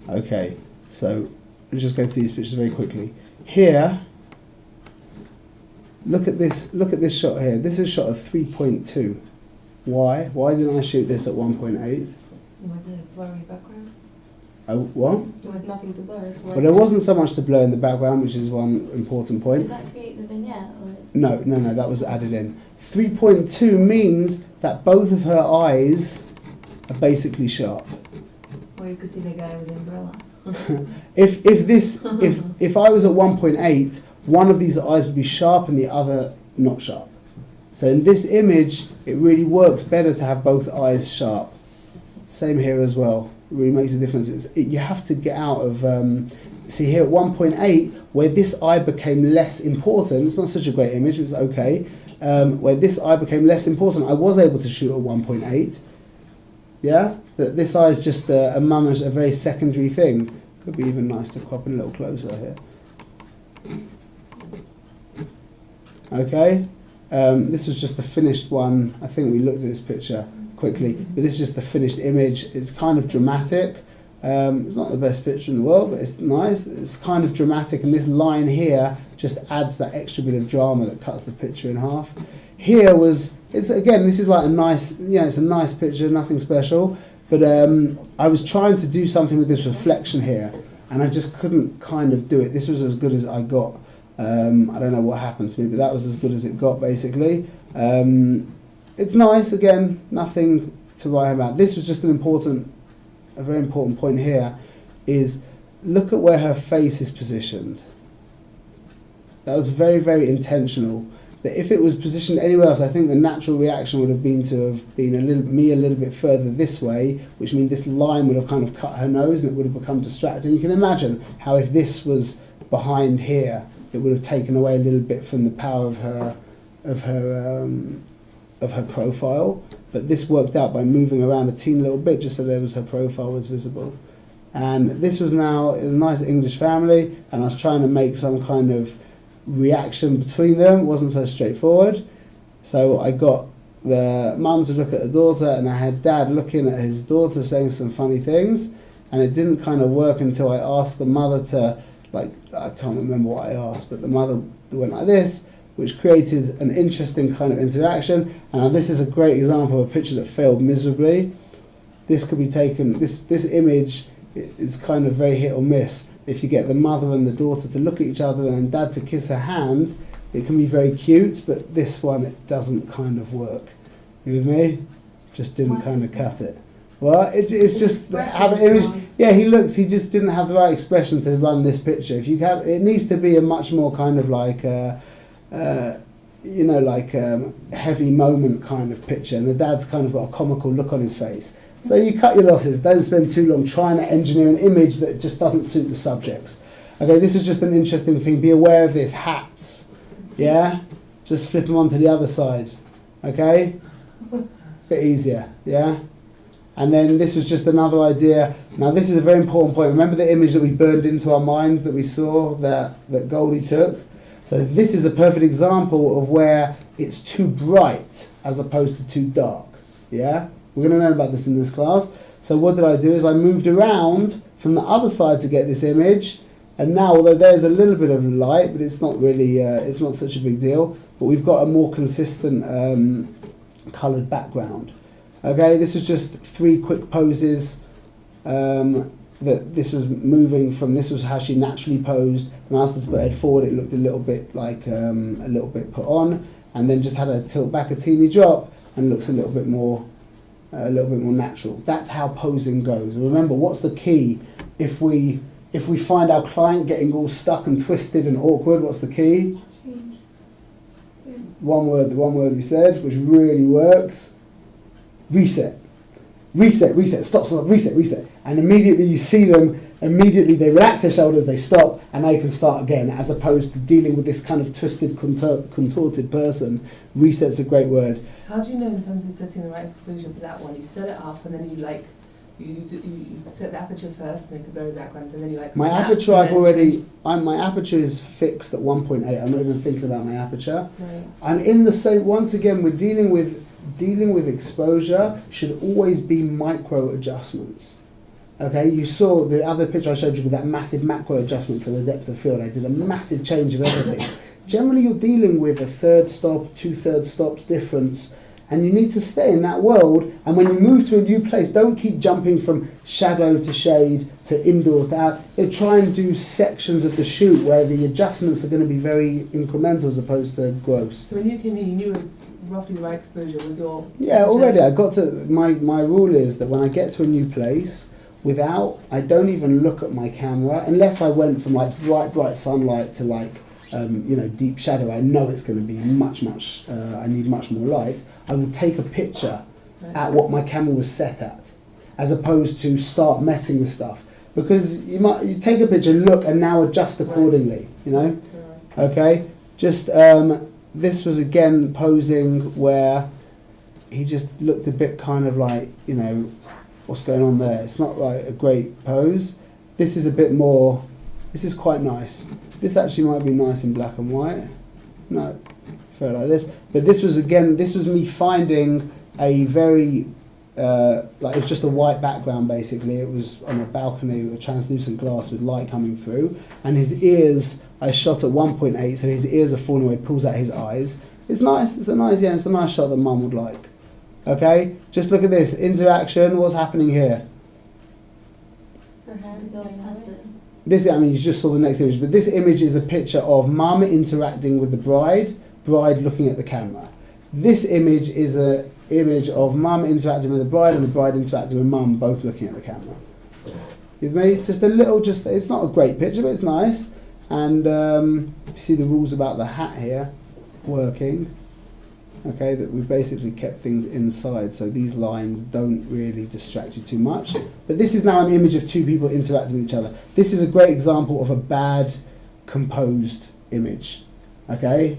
Okay, so let's just go through these pictures very quickly. Here, look at this shot here. This is a shot of 3.2. Why? Why didn't I shoot this at 1.8? Was it a blurry background? Oh, what? There was nothing to blur. Well, there wasn't so much to blur in the background, which is one important point. Did that create the vignette? Or? No, that was added in. 3.2 means that both of her eyes are basically sharp. Or you could see the guy with the umbrella. if I was at 1.8, one of these eyes would be sharp and the other not sharp. So in this image, it really works better to have both eyes sharp. Same here as well. It really makes a difference. You have to get out of... see here at 1.8, where this eye became less important, it's not such a great image, it was okay, where this eye became less important, I was able to shoot at 1.8. Yeah? That this eye is just a very secondary thing. Could be even nice to crop in a little closer here. Okay? This was just the finished one. I think we looked at this picture quickly, but this is just the finished image. It's kind of dramatic. It's not the best picture in the world, but it's nice. It's kind of dramatic, and this line here just adds that extra bit of drama that cuts the picture in half. Here this is like a nice, it's a nice picture, nothing special, but I was trying to do something with this reflection here, and I just couldn't kind of do it. This was as good as I got. I don't know what happened to me, but that was as good as it got, basically. It's nice, again, nothing to write about. This was just a very important point here, is look at where her face is positioned. That was very, very intentional. That if it was positioned anywhere else, I think the natural reaction would have been to have been a little bit further this way, which means this line would have kind of cut her nose and it would have become distracting. You can imagine how if this was behind here, it would have taken away a little bit from the power of her profile. But this worked out by moving around a teeny little bit just so her profile was visible. And this was now a nice English family, and I was trying to make some kind of reaction between them. It wasn't so straightforward. So I got the mum to look at the daughter, and I had dad looking at his daughter saying some funny things, and it didn't kind of work until I asked the mother to, I can't remember what I asked, but the mother went like this, which created an interesting kind of interaction. And this is a great example of a picture that failed miserably. This could be taken, this image is kind of very hit or miss. If you get the mother and the daughter to look at each other and dad to kiss her hand, it can be very cute, but this one, it doesn't kind of work. You with me? Just didn't kind of cut it. Well, it's just how the image. Yeah, he just didn't have the right expression to run this picture. If you have, it needs to be a much more kind of heavy moment kind of picture, and the dad's kind of got a comical look on his face. So you cut your losses. Don't spend too long trying to engineer an image that just doesn't suit the subjects. Okay, this is just an interesting thing. Be aware of this. Hats. Yeah? Just flip them onto the other side. Okay? Bit easier. Yeah? And then this was just another idea. Now this is a very important point. Remember the image that we burned into our minds that we saw that Goldie took? So this is a perfect example of where it's too bright as opposed to too dark. Yeah? We're going to learn about this in this class. So what did I do is I moved around from the other side to get this image. And now, although there's a little bit of light, but it's not really, it's not such a big deal. But we've got a more consistent coloured background. Okay, this was just 3 quick poses that this was moving from. This was how she naturally posed. The mouse had put her head forward. It looked a little bit like a little bit put on, and then just had her tilt back a teeny drop, and looks a little bit more natural. That's how posing goes. And remember, what's the key? If we find our client getting all stuck and twisted and awkward, what's the key? Change. One word. The one word we said, which really works. Reset. Stop, reset. And immediately you see them, immediately they relax their shoulders, they stop, and now you can start again, as opposed to dealing with this kind of twisted, contorted person. Reset's a great word. How do you know in terms of setting the right exposure for that one? You set it up and then you set the aperture first, make a blurry background, and then you My aperture my aperture is fixed at 1.8. I'm not even thinking about my aperture. Right. I'm in the same, once again, we're dealing with exposure should always be micro adjustments. Okay, you saw the other picture I showed you with that massive macro adjustment for the depth of field. I did a massive change of everything. Generally, you're dealing with a third stop, 2/3 stops difference, and you need to stay in that world. And when you move to a new place, don't keep jumping from shadow to shade to indoors to out. Try and do sections of the shoot where the adjustments are going to be very incremental as opposed to gross. So when you came here, you knew it was roughly the right exposure with your... Yeah, already. I got to my rule is that when I get to a new place, I don't even look at my camera unless I went from like bright sunlight to like deep shadow. I know it's going to be much. I need much more light. I will take a picture at what my camera was set at, as opposed to start messing with stuff, because you take a picture, look, and now adjust accordingly. You know, okay. Just this was again posing where he just looked a bit kind of like, what's going on there. It's not like a great pose. This is a bit more. This is quite nice. This actually might be nice in black and white. No, fair like this. But this was me finding a very, it was just a white background basically. It was on a balcony with a translucent glass with light coming through. And his ears, I shot at 1.8, so his ears are falling away, pulls out his eyes. It's nice, it's a nice shot that Mum would like. Okay, just look at this, interaction, what's happening here? Her hand goes past it. You just saw the next image, but this image is a picture of Mum interacting with the bride looking at the camera. This image is an image of Mum interacting with the bride and the bride interacting with Mum, both looking at the camera. You with me? Just a little, it's not a great picture, but it's nice. And you see the rules about the hat here working. Okay, that we basically kept things inside, so these lines don't really distract you too much. But this is now an image of two people interacting with each other. This is a great example of a bad composed image. Okay,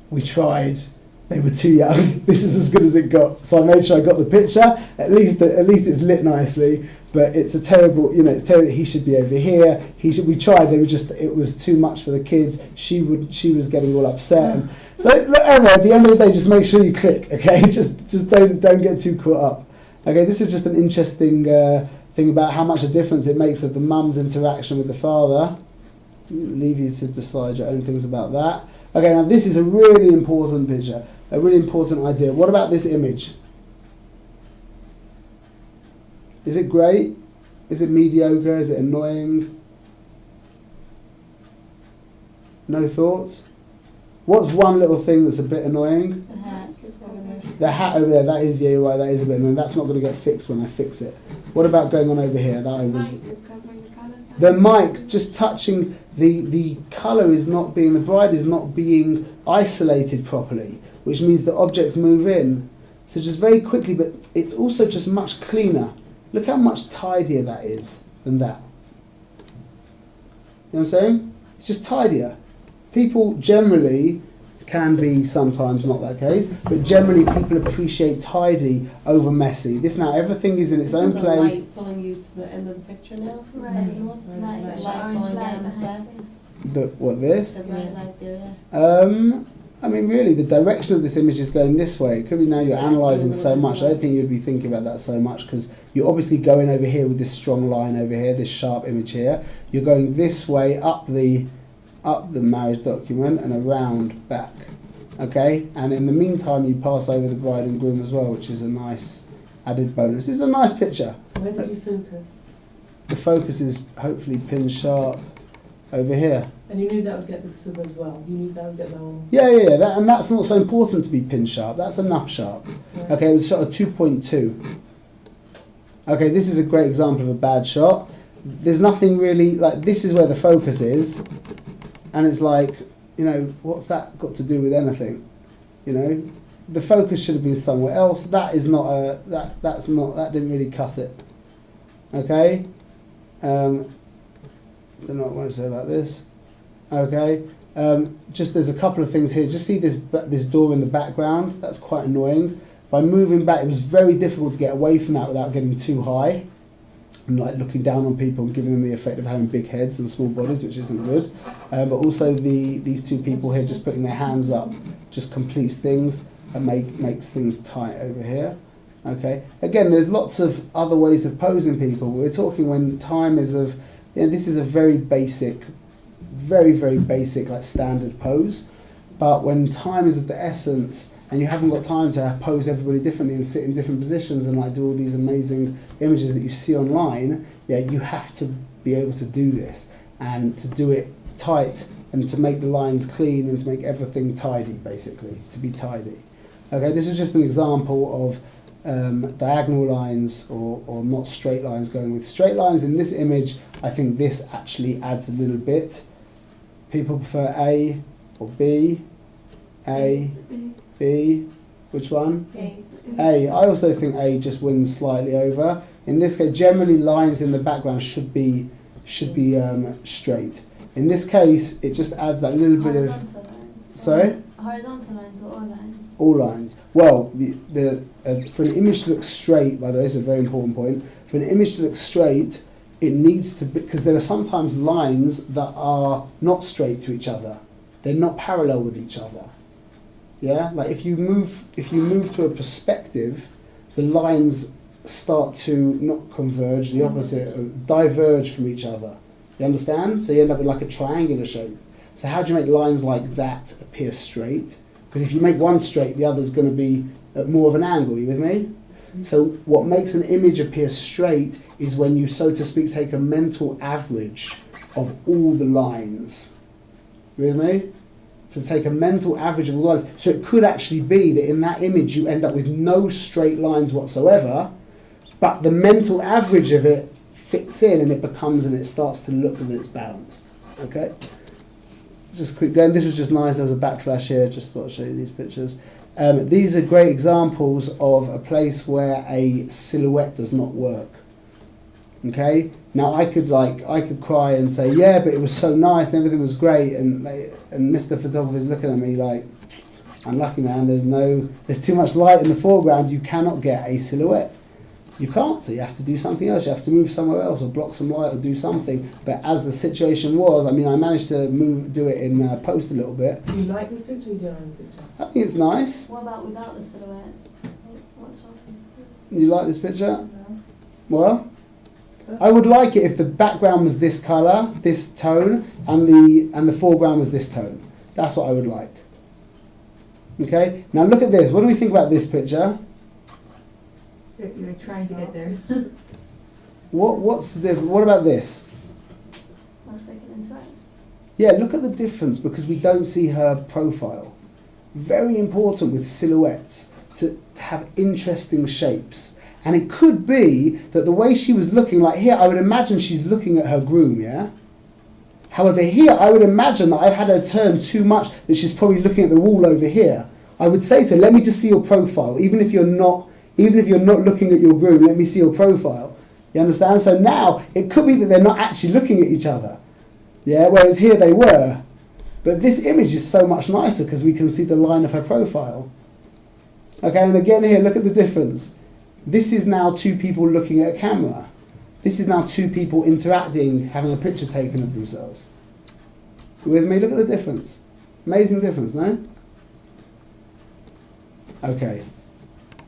we tried. They were too young. This is as good as it got. So I made sure I got the picture. At least it's lit nicely. But it's a terrible, it's terrible. He should be over here. We tried. It was too much for the kids. She was getting all upset. And so anyway, at the end of the day, just make sure you click. Okay, just don't get too caught up. Okay, this is just an interesting thing about how much a difference it makes of the mum's interaction with the father. Leave you to decide your own things about that. Okay, now this is a really important picture, a really important idea. What about this image? Is it great? Is it mediocre? Is it annoying? No thoughts? What's one little thing that's a bit annoying? The hat is over there. The hat over there, that is, yeah, you're right, that is a bit annoying. That's not going to get fixed when I fix it. What about going on over here? The mic, just touching the colour is not being, the bride is not being isolated properly, which means the objects move in. So just very quickly, but it's also just much cleaner. Look how much tidier that is than that. You know what I'm saying? It's just tidier. People generally can be sometimes not that case, but generally people appreciate tidy over messy. This now, everything is in its own place. Light pulling you to the end of the picture now. From the Right. second one. Right. It's light Orange going light down the back. What, this? The red light there, yeah. I mean, really, the direction of this image is going this way. It could be now you're analysing so much. I don't think you'd be thinking about that so much because you're obviously going over here with this strong line over here, this sharp image here. You're going this way up the marriage document and around back. Okay? And in the meantime, you pass over the bride and groom as well, which is a nice added bonus. It's a nice picture. Where did you focus? The focus is hopefully pin sharp over here. And you knew that would get the sub as well. You knew that would get the whole... Yeah. And that's not so important to be pin sharp. That's enough sharp. Yeah. Okay, it was shot at 2.2. Okay, this is a great example of a bad shot. There's nothing really, like, this is where the focus is. And it's like, what's that got to do with anything? The focus should have been somewhere else. That is not a, that didn't really cut it. Okay? Don't know what I want to say about this. Okay, just there's a couple of things here. Just see this door in the background. That's quite annoying. By moving back, it was very difficult to get away from that without getting too high and like looking down on people and giving them the effect of having big heads and small bodies, which isn't good. But also these two people here just putting their hands up just completes things and makes things tight over here. Okay. Again, there's lots of other ways of posing people. We're talking when time is of, this is a very basic, very, very basic, like standard pose. But when time is of the essence and you haven't got time to pose everybody differently and sit in different positions and like do all these amazing images that you see online, you have to be able to do this and to do it tight and to make the lines clean and to make everything tidy, basically, to be tidy. Okay, this is just an example of diagonal lines or not straight lines going with straight lines. In this image, I think this actually adds a little bit. People prefer A or B? A, B, which one? A. A. I also think A just wins slightly over. In this case, generally lines in the background should be straight. In this case, it just adds that little bit of... Horizontal lines. Sorry? Horizontal lines or all lines? All lines. Well, for an image to look straight, by the way, this is a very important point. For an image to look straight, it needs to be... Because there are sometimes lines that are not straight to each other. They're not parallel with each other. Yeah? Like if you move to a perspective, the lines start to not converge, the opposite, diverge from each other. You understand? So you end up with like a triangular shape. So how do you make lines like that appear straight? Because if you make one straight, the other's going to be at more of an angle. You with me? So what makes an image appear straight is when you, so to speak, take a mental average of all the lines. You with me? To take a mental average of all the lines. So it could actually be that in that image you end up with no straight lines whatsoever, but the mental average of it fits in and it starts to look that it's balanced. Okay? Just quick going. This was just nice. There was a backflash here. Just thought I'd show you these pictures. These are great examples of a place where a silhouette does not work. Okay? Now I could cry and say, yeah, but it was so nice and everything was great, and Mr. Photographer is looking at me like, unlucky man, there's too much light in the foreground, you cannot get a silhouette. You can't, so you have to do something else, you have to move somewhere else or block some light or do something. But as the situation was, I mean, I managed to do it in post a little bit. Do you like this picture or you don't like this picture? I think it's nice. What about without the silhouettes? What's wrong? You like this picture? No. Well, I would like it if the background was this colour, this tone, and the foreground was this tone. That's what I would like. Okay? Now look at this. What do we think about this picture? You're trying to get there. What's the difference? What about this? Last second interact. Yeah, look at the difference because we don't see her profile. Very important with silhouettes to have interesting shapes. And it could be that the way she was looking, like here, I would imagine she's looking at her groom, yeah? However, here, I would imagine that I've had her turn too much, that she's probably looking at the wall over here. I would say to her, let me just see your profile, even if you're not looking at your groom, let me see your profile. You understand? So now, it could be that they're not actually looking at each other. Yeah, whereas here they were. But this image is so much nicer because we can see the line of her profile. Okay, and again here, look at the difference. This is now two people looking at a camera. This is now two people interacting, having a picture taken of themselves. You with me? Look at the difference. Amazing difference, no? Okay.